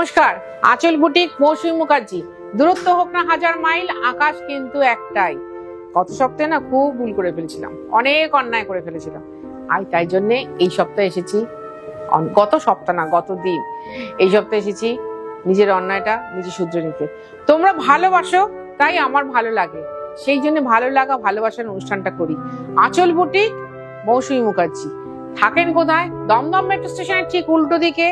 নমস্কার, আঁচল বুটিক, মৌসুমী মুখার্জি। দূরত্ব হোক না 1000 মাইল, আকাশ কিন্তু একটাই। গত সপ্তাহে না খুব ভুল করে ফেলেছিলাম, অনেক অন্যায় করে ফেলেছিলাম। আর তাই জন্যে এই সপ্তাহে এসেছি, গত সপ্তাহ না গত দিন, এই সপ্তাহে এসেছি নিজের অন্যায়টা নিজে শুধরে নিতে। তোমরা ভালোবাসো তাই আমার ভালো লাগে, সেই জন্য ভালো লাগা ভালোবাসার অনুষ্ঠানটা করি। আঁচল বুটিক, মৌসুমী মুখার্জি। থাকেন কোথায়? দমদম মেট্রো স্টেশনের ঠিক উল্টো দিকে।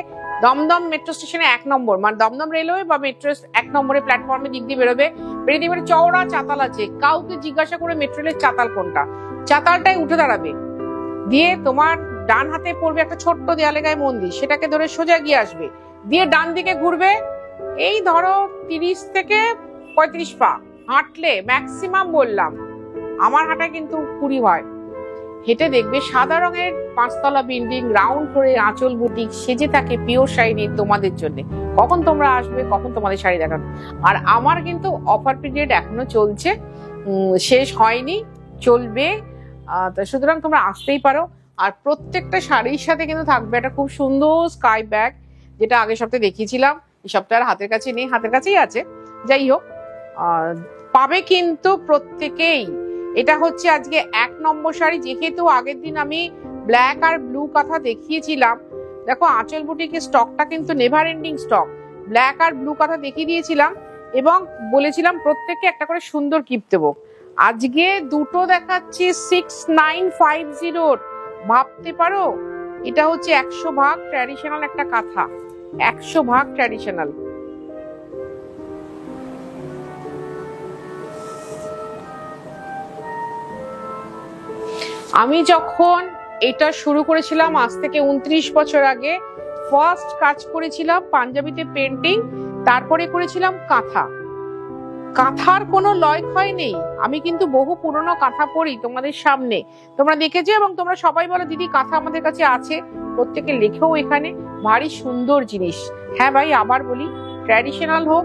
দমদম মেট্রো স্টেশনে 1 নম্বর, মানে দমদম রেলওয়ে বা মেট্রো 1 নম্বরে প্ল্যাটফর্মে দিক দিয়ে বেরোবে। বেরিয়ে এবারে চওড়া চাতাল আছে, কাউকে জিজ্ঞাসা করে মেট্রো রেলের চাতাল কোনটা, চাতালটাই উঠে দাঁড়াবে। দিয়ে তোমার ডান হাতে পড়বে একটা ছোট্ট দেয়ালে গায়ে মন্দির, সেটাকে ধরে সোজা গিয়ে আসবে। দিয়ে ডান দিকে ঘুরবে, এই ধরো 30 থেকে 35 পা হাঁটলে ম্যাক্সিমাম, বললাম আমার হাঁটায় কিন্তু 20 হয়, হেঁটে দেখবে সাদা রঙের 5 তলা বিল্ডিং, রাউন্ড করে আঁচল বুটিক সেজে থাকে পিওর শাড়ি তোমাদের জন্য। কখন তোমরা আসবে, কখন তোমাদের শাড়ি দেখানো। আর আমার কিন্তু অফার পিরিয়ড এখনো চলছে, শেষ হয়নি, চলবে। সুতরাং তোমরা আসতেই পারো। আর প্রত্যেকটা শাড়ির সাথে কিন্তু থাকবে একটা খুব সুন্দর স্কাই ব্যাগ, যেটা আগের সপ্তাহে দেখিয়েছিলাম। এই সপ্তাহে আর হাতের কাছে নেই, হাতের কাছেই আছে। যাই হোক, পাবে কিন্তু প্রত্যেকেই। এটা হচ্ছে আজকে 1 নম্বর শাড়ি। যেহেতু আগের দিন আমি ব্ল্যাক আর ব্লু কথা দেখিয়েছিলাম, দেখো আঁচল বুটিকের স্টকটা কিন্তু নেভার এন্ডিং স্টক। ব্ল্যাক আর ব্লু কথা দেখিয়ে দিয়েছিলাম এবং বলেছিলাম প্রত্যেককে একটা করে সুন্দর গিফট দেবো। আজকে দুটো দেখাচ্ছি 6950। ভাবতে পারো, এটা হচ্ছে 100 ভাগ ট্র্যাডিশনাল একটা কাঁথা, 100 ভাগ ট্র্যাডিশনাল। আমি যখন এটা শুরু করেছিলাম আজ থেকে 29 বছর আগে, ফার্স্ট কাজ করেছিলাম পাঞ্জাবিতে পেন্টিং, তারপরে করেছিলাম কাঁথা। কাঁথার কোনো লয় ক্ষয় নেই, আমি কিন্তু বহু পুরনো কাঁথা পড়ি তোমাদের সামনে, তোমরা দেখেছো এবং তোমরা সবাই বলো দিদি কাঁথা আমাদের কাছে আছে, প্রত্যেকে লেখেও এখানে। ভারী সুন্দর জিনিস। হ্যাঁ ভাই, আবার বলি, ট্র্যাডিশনাল হোক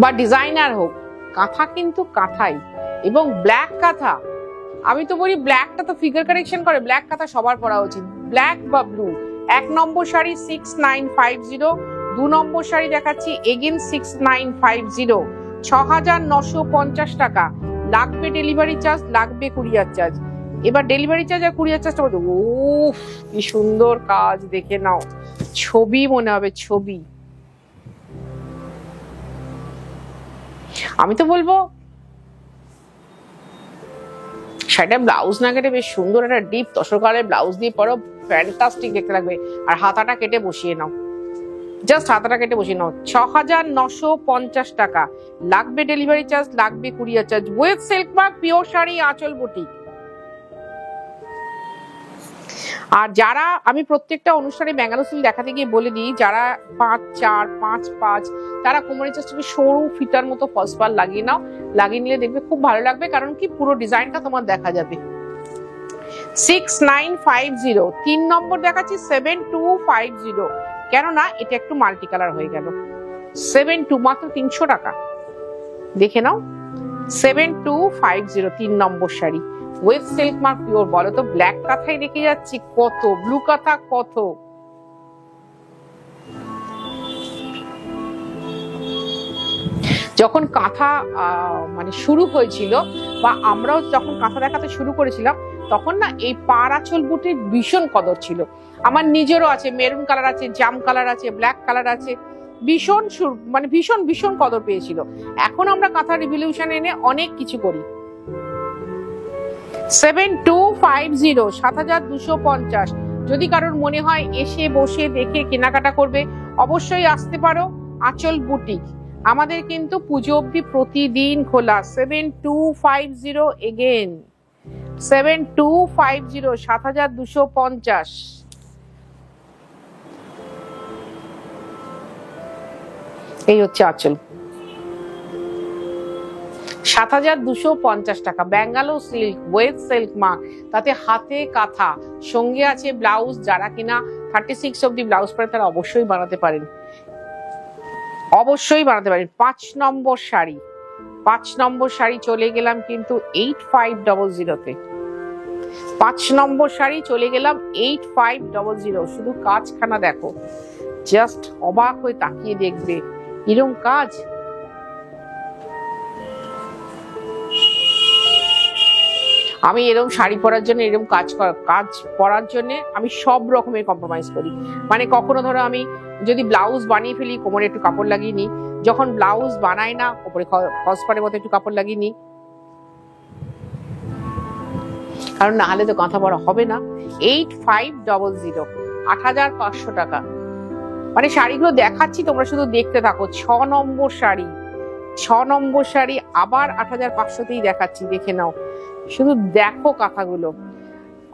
বা ডিজাইনার হোক, কাঁথা কিন্তু কাঁথাই। এবং ব্ল্যাক কাঁথা, আমি তো বলি ব্ল্যাকটা তো ফিগার কারেকশন করে, ব্ল্যাক কাঁথা সবার পরা উচিত, ব্ল্যাক বা ব্লু। 1 নম্বর শাড়ি 6950, 2 নম্বর শাড়ি দেখাচ্ছি এগেন 6950, 6950 টাকা। লাগবে ডেলিভারি চার্জ, লাগবে কুরিয়ার চার্জ। এবার ডেলিভারি চার্জ আর কুরিয়ার চার্জটা বলতে, উফ কি সুন্দর কাজ, দেখে নাও, ছবি মনে হবে, ছবি। আমি তো বলবো শাড়িটা ব্লাউজ না কেটে বেশ সুন্দর একটা ডিপ তসর কালারের ব্লাউজ দিয়ে পরো, ফ্যান্টাস্টিক দেখতে লাগবে। আর হাতাটা কেটে বসিয়ে নাও, জাস্ট হাতাটা কেটে বসিয়ে নাও। 6950 টাকা। লাগবে ডেলিভারি চার্জ, লাগবে courier charge. With silk mark pure sari, আঁচল বুটিক। আর যারা, আমি প্রত্যেকটা অনুষ্ঠানে ব্যাঙ্গালোর সিল্ক দেখাতে গিয়ে বলে দিই, যারা 5-4, 5-5, তারা কোমরের চেষ্টাকে সরু ফিতার মতো ফলস পার লাগিয়ে নাও। লাগিয়ে নিলে দেখবে খুব ভালো লাগবে, কারণ কি পুরো ডিজাইনটা তোমার দেখা যাবে। 6950। 3 নম্বর দেখাচ্ছি 7250, কেননা এটা একটু মাল্টি কালার হয়ে গেল। 72, মাত্র 300 টাকা। দেখে নাও, 7250, 3 নম্বর sari with silk mark pure. বলো তো, ব্ল্যাক কাঁথাই দেখে যাচ্ছি কত, ব্লু কাঁথা কত। যখন কাঁথা মানে শুরু হয়েছিল, বা আমরাও যখন কাঁথা দেখাতে শুরু করেছিলাম, তখন না এই পাড় আঁচল বুটির ভীষণ কদর ছিল। আমার নিজেরও আছে, মেরুন কালার আছে, জাম কালার আছে, ব্ল্যাক কালার আছে, ভীষণ মানে ভীষণ ভীষণ কদর পেয়েছিল। এখন আমরা কাঁথা রিভলিউশন এনে অনেক কিছু করি। 7250, 7250। যদি কারোর মনে হয় এসে বসে দেখে কেনাকাটা করবে, অবশ্যই আসতে পারো আঁচল বুটিক। আমাদের কিন্তু পুজো অবধি প্রতিদিন খোলা। 7250, এগেন 7250, 7250। এই হচ্ছে আঁচল, 7250 টাকা। Bangalore silk with silk mark, তাতে হাতে কাঁথা, সঙ্গে আছে ব্লাউজ। যারা কিনা 36 অব্দি ব্লাউজ পরে, তারা অবশ্যই বানাতে পারেন, অবশ্যই বানাতে পারেন। 5 নম্বর শাড়ি, 5 নম্বর শাড়ি চলে গেলাম কিন্তু 8500-তে। 5 নম্বর শাড়ি চলে গেলাম 8500। শুধু কাজখানা দেখো, জাস্ট অবাক হয়ে তাকিয়ে দেখবে এরকম কাজ। আমি এরকম শাড়ি পরার জন্য, এরকম কাজ পরার জন্য আমি সব রকমের কম্প্রোমাইজ করি। মানে কখনো ধরো আমি যদি ব্লাউজ বানিয়ে ফেলি, কোমরে একটু কাপড় লাগিয়ে নিই। যখন ব্লাউজ বানাই না, কোমরে খসপারের মতো একটু কাপড় লাগিয়ে নিই, কারণ না হলে তো কাঁথা পরা হবে না। 8500, 8500 টাকা। মানে শাড়িগুলো দেখাচ্ছি, তোমরা শুধু দেখতে থাকো। 6 নম্বর শাড়ি, 6 নম্বর শাড়ি আবার 8500তেই দেখাচ্ছি, দেখে নাও। শুধু দেখো কাঁথাগুলো।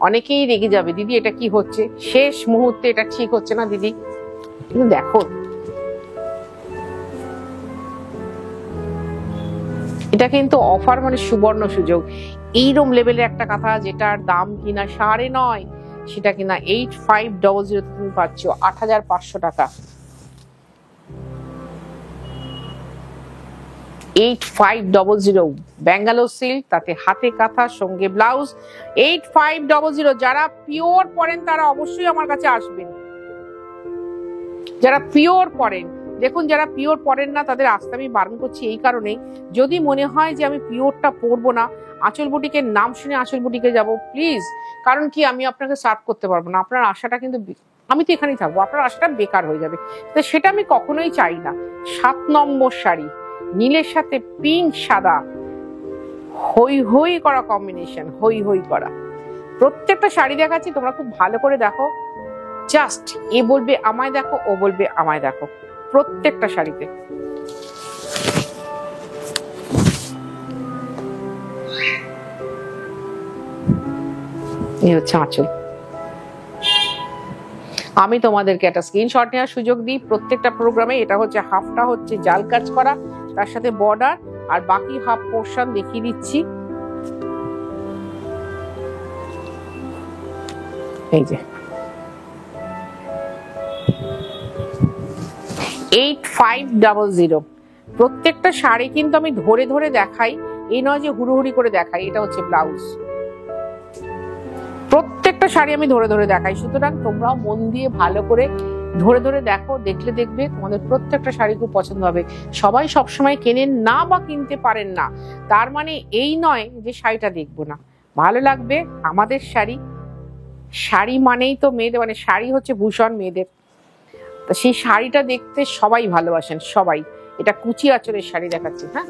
অনেকেই রেগে যাবে, দিদি এটা কি হচ্ছে, শেষ মুহূর্তে এটা ঠিক হচ্ছে না দিদি, কিন্তু দেখো এটা কিন্তু অফার, মানে সুবর্ণ সুযোগ। এইরকম লেভেলের একটা কাঁথা যেটার দাম কিনা 9.5, সেটা কিনা 8500 তুমি পাচ্ছ 8500 টাকা। 8500 ব্যাঙ্গালোর সিল্ক, তাতে হাতে কাঁথা, সঙ্গে ব্লাউজ। 8500। যারা পিওর পরেন তারা অবশ্যই আমার কাছে আসবেন, যারা পিওর পরেন। দেখুন, যারা পিওর পরেন না তাদের আসতে আমি বারণ করছি এই কারণে, যদি মনে হয় যে আমি পিওরটা পরবো না, আঁচল বুটিকের নাম শুনে আঁচল বুটিকে যাব প্লিজ। কারণ কি, আমি আপনাকে সার্ভ করতে পারবো না, আপনার আশাটা কিন্তু, আমি তো এখানেই থাকবো, আপনার আশাটা বেকার হয়ে যাবে, তো সেটা আমি কখনোই চাই না। 7 নম্বর শাড়ি, নীলের সাথে পিঙ্ক সাদা, হই হই করা কম্বিনেশন, হই হই করা। প্রত্যেকটা শাড়ি দেখাচ্ছি, তোমরা খুব ভালো করে দেখো। জাস্ট এ বলবে আমায় দেখো, ও বলবে আমায় দেখো, প্রত্যেকটা শাড়িতে। এই হচ্ছে আঁচল। আমি তোমাদেরকে একটা স্ক্রিনশট নেওয়ার সুযোগ দিই প্রত্যেকটা প্রোগ্রামে। এটা হচ্ছে হাফটা হচ্ছে জাল কাজ করা, তার সাথে বর্ডার, আর বাকি হাফ পোর্শন দেখিয়ে দিচ্ছি। এই যে 8500। প্রত্যেকটা শাড়ি কিন্তু আমি ধরে ধরে দেখাই, এই নয় যে হুড়োহুড়ি করে দেখাই। এটা হচ্ছে ব্লাউজ, প্রত্যেকটা শাড়ি আমি ধরে ধরে দেখাই। সুতরাং তোমরাও মন দিয়ে ভালো করে ধরে ধরে দেখো, দেখলে দেখবে তোমাদের প্রত্যেকটা শাড়ি খুব পছন্দ হবে। সবাই সবসময় কেনেন না বা কিনতে পারেন না, তার মানে এই নয় যে শাড়িটা দেখবো না। ভালো লাগবে আমাদের শাড়ি। শাড়ি মানেই তো মেয়েদের, মানে শাড়ি হচ্ছে ভূষণ মেয়েদের, তা সেই শাড়িটা দেখতে সবাই ভালোবাসেন, সবাই। এটা কুচি আঁচলের শাড়ি দেখাচ্ছি। হ্যাঁ,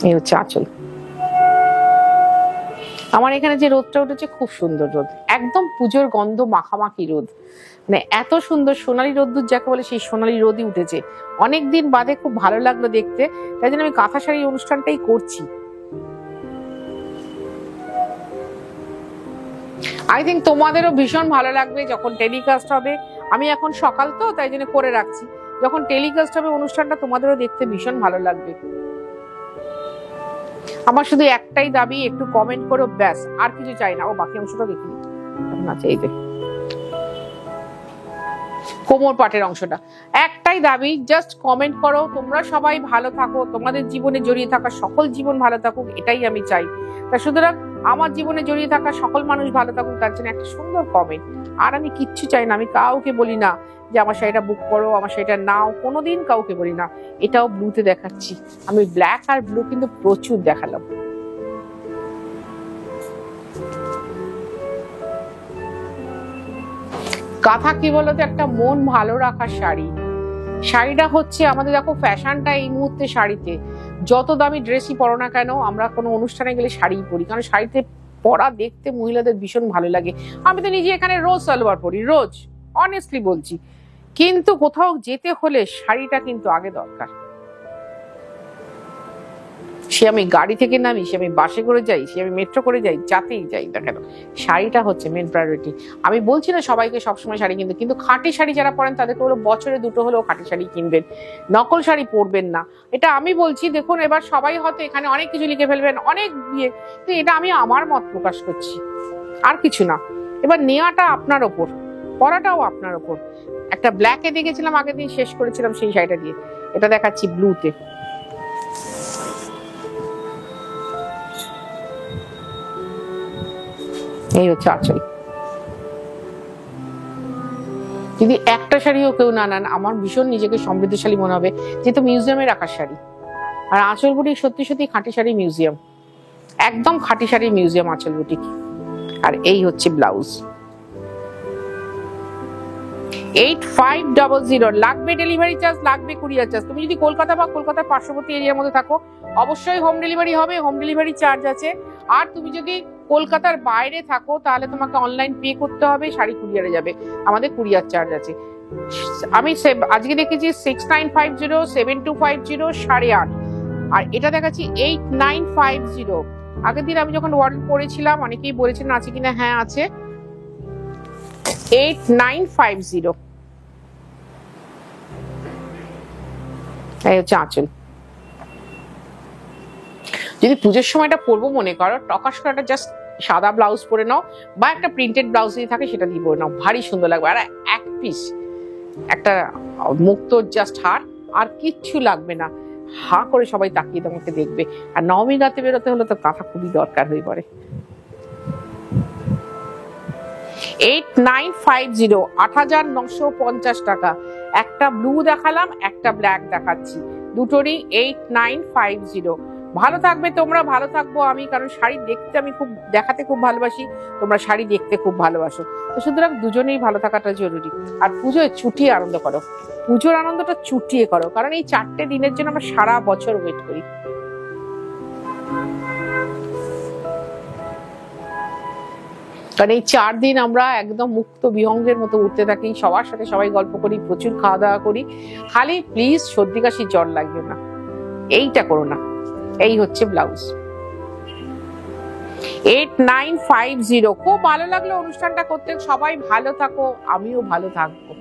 এই হচ্ছে আঁচল। আমার এখানে যে রোদটা উঠেছে খুব সুন্দর রোদ, একদম পুজোর গন্ধ মাখামাখি রোদ, মানে এত সুন্দর সোনালী রোদ্দুর যাকে বলে সেই সোনালী রোদই উঠেছে। অনেকদিন বাদে খুব ভালো লাগলো দেখতে, তাই জন্য আমি কাঁথা শাড়ির অনুষ্ঠানটাই করছি। আই থিঙ্ক তোমাদেরও ভীষণ ভালো লাগবে যখন টেলিকাস্ট হবে। আমি এখন সকাল তো, তাই জন্য করে রাখছি। যখন টেলিকাস্ট হবে অনুষ্ঠানটা, তোমাদেরও দেখতে ভীষণ ভালো লাগবে। আমার শুধু একটাই দাবি, একটু কমেন্ট করো, ব্যাস, আর কিছু চাই না। ও বাকি অংশটা দেখিনি, আচ্ছা এই যে কোমর পাটের অংশটা। একটাই দাবি, জাস্ট কমেন্ট করো। তোমরা সবাই ভালো থাকো, তোমাদের জীবনে জড়িয়ে থাকা সকল জীবন ভালো থাকুক, এটাই আমি চাই। তা সুতরাং আমার জীবনে জড়িয়ে থাকা সকল মানুষ ভালো থাকুক, তার জন্য একটা সুন্দর কমেন্ট। আর আমি কিচ্ছু চাই না, আমি কাউকে বলি না যে আমার শাড়িটা বুক করো, আমার শাড়িটা নাও, কোনোদিন কাউকে বলি না। এটাও ব্লুতে দেখাচ্ছি, আমি ব্ল্যাক আর ব্লু কিন্তু প্রচুর দেখালাম। কাঁথা কি বলতো, একটা মন ভালো রাখার শাড়ি। শাড়িটা হচ্ছে আমাদের, দেখো ফ্যাশনটা এই মুহূর্তে শাড়িতে, যত দামি ড্রেসই পরো না কেন, আমরা কোনো অনুষ্ঠানে গেলে শাড়িই পরি, কারণ শাড়িতে পরা দেখতে মহিলাদের ভীষণ ভালো লাগে। আমি তো নিজে এখানে রোজ সালোয়ার পরি, রোজ, অনেস্টলি বলছি, কিন্তু কোথাও যেতে হলে শাড়িটা কিন্তু আগে দরকার। সে আমি গাড়ি থেকে নামি, সে আমি বাসে করে যাই, সে আমি মেট্রো করে যাই, যাতেই যাই না কেন, শাড়িটা হচ্ছে মেন প্রায়োরিটি। আমি বলছি না সবাইকে সবসময় শাড়ি কিনতে, কিন্তু খাঁটি শাড়ি যারা পরেন তাদেরকে হলো বছরে 2টো হলেও খাঁটি শাড়ি কিনবেন, নকল শাড়ি পরবেন না। এটা আমি বলছি। দেখুন, এবার সবাই হয়তো এখানে অনেক কিছু লিখে ফেলবেন, অনেক বিয়ে, তো এটা আমি আমার মত প্রকাশ করছি, আর কিছু না। এবার নেওয়াটা আপনার ওপর, পরাটাও আপনার ওপর। একটা ব্ল্যাকে দেখেছিলাম আগের দিন, শেষ করেছিলাম সেই শাড়িটা দিয়ে। এটা দেখাচ্ছি ব্লুতে। এই হচ্ছে আঁচল। যদি একটা শাড়িও কেউ না নেন, আমার ভীষণ নিজেকে সমৃদ্ধশালী মনে হবে, যেহেতু মিউজিয়ামে রাখার শাড়ি। আর আঁচল বুটিক সত্যি সত্যি খাঁটি শাড়ি মিউজিয়াম, একদম খাঁটি শাড়ি মিউজিয়াম আঁচল বুটিক। আর এই হচ্ছে ব্লাউজ। 8500 লাগবে ডেলিভারি চার্জ, লাগবে কুরিয়ার চার্জ। তুমি যদি কলকাতা বা কলকাতার পার্শ্ববর্তী এরিয়ার মধ্যে থাকো, অবশ্যই হোম ডেলিভারি হবে, হোম ডেলিভারি চার্জ আছে। আর তুমি যদি কলকাতার বাইরে থাকো, তাহলে তোমাকে অনলাইন পে করতে হবে, শাড়ি কুরিয়ারে যাবে, আমাদের কুরিয়ার চার্জ আছে। আমি আজকে দেখেছি 6950, 7250, 8.5। আর এটা দেখাচ্ছি 8950। আগের দিন আমি যখন অর্ডার করেছিলাম, অনেকেই বলেছিলেন আছে কিনা, হ্যাঁ আছে। 8950। এই হচ্ছে আঁচল। যদি পুজোর সময়টা পরবো মনে করো, টকাস করে একটা জাস্ট সাদা ব্লাউজ পরে নাও, বা একটা প্রিন্টেড ব্লাউজ যদি থাকে সেটা দিয়ে পরে নাও, ভারী সুন্দর লাগবে। আর এক পিস একটা মুক্ত জাস্ট হার, আর কিচ্ছু লাগবে না, হা করে সবাই তাকিয়ে তোমাকে দেখবে। আর নবমী রাতে বেরোতে হলে তো কাঁথা খুবই দরকার হয়ে পড়ে। 8950, 8950 টাকা। একটা ব্লু দেখালাম, একটা ব্ল্যাক দেখাচ্ছি, দুটোরই 8950। ভালো থাকবে তোমরা, ভালো থাকবো আমি, কারণ শাড়ি দেখতে আমি খুব, দেখাতে খুব ভালোবাসি, তোমরা শাড়ি দেখতে খুব ভালোবাসো। তো সুতরাং দুজনেই ভালো থাকাটা জরুরি। আর পুজোয় চুটিয়ে আনন্দ করো, পুজোর আনন্দটা চুটিয়ে করো, কারণ এই 4টে দিনের জন্য আমরা সারা বছর ওয়েট করি। কারণ এই 4 দিন আমরা একদম মুক্ত বিহঙ্গের মতো উঠতে থাকি, সবার সাথে সবাই গল্প করি, প্রচুর খাওয়া দাওয়া করি। খালি প্লিজ সর্দি কাশি জ্বর লাগবে না, এইটা করো না। এই হচ্ছে ব্লাউজ। 8950। খুব ভালো লাগলো অনুষ্ঠানটা করতে। সবাই ভালো থাকো, আমিও ভালো থাকবো।